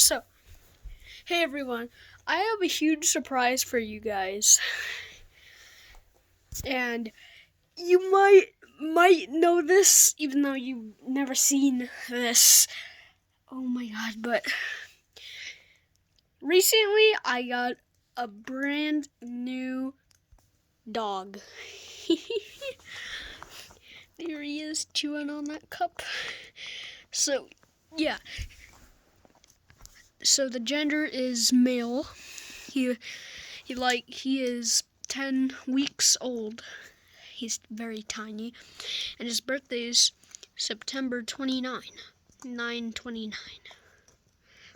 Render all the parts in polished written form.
So, hey everyone, I have a huge surprise for you guys. And you might know this, even though you've never seen this. Oh my god, but recently I got a brand new dog. There he is chewing on that cup. So, yeah. So the gender is male. He is 10 weeks old. He's very tiny. And his birthday is September 29, 9/29.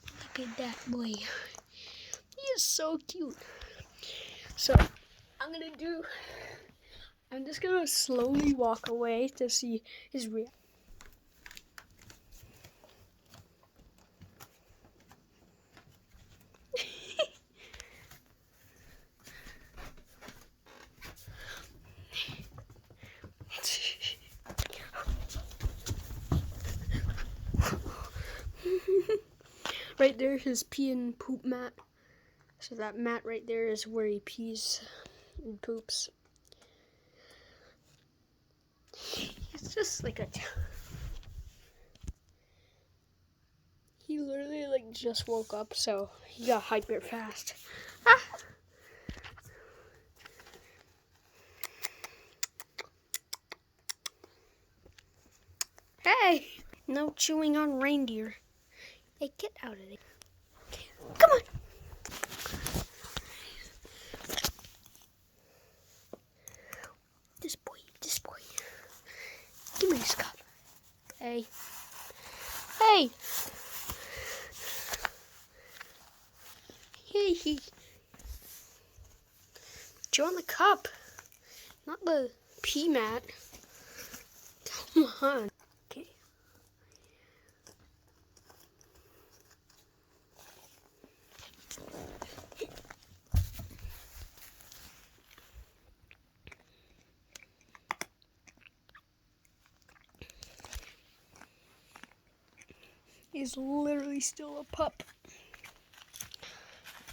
Look at that boy. He is so cute. So I'm just gonna slowly walk away to see his reaction. Right there, his pee and poop mat. So that mat right there is where he pees and poops. He's just like a... He literally just woke up, so he got hyper fast. Ah! Hey! No chewing on reindeer. Hey, get out of there. Come on! This boy. Give me this cup. Hey. Hey! Hey. Chew on the cup, not the pee mat. Come on. Okay. He's literally still a pup.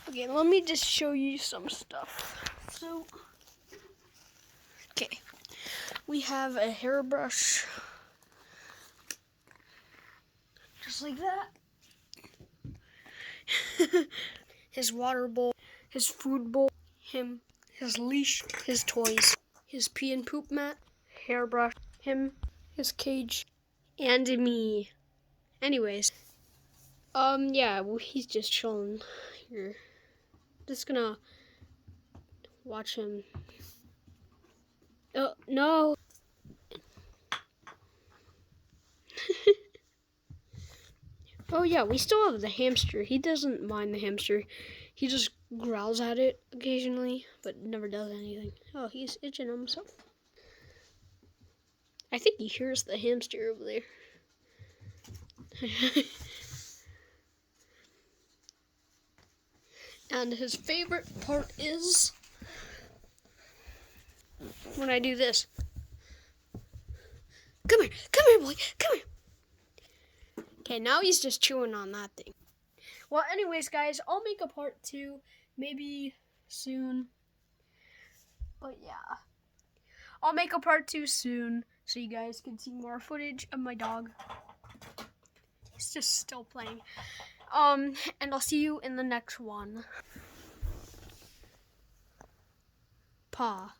Okay, let me just show you some stuff. So, okay, we have a hairbrush, just like that. His water bowl, his food bowl, his leash, his toys, his pee and poop mat, hairbrush, his cage, and me. Anyways, yeah, well, he's just chilling here. Just gonna watch him. Oh, no. Oh, yeah, we still have the hamster. He doesn't mind the hamster. He just growls at it occasionally, but never does anything. Oh, he's itching himself. I think he hears the hamster over there. And his favorite part is when I do this. Come here, boy, come here. Okay, now he's just chewing on that thing. Well, anyways, guys, I'll make a part 2 maybe soon. But yeah, I'll make a part 2 soon so you guys can see more footage of my dog. He's just still playing. And I'll see you in the next one. Paw.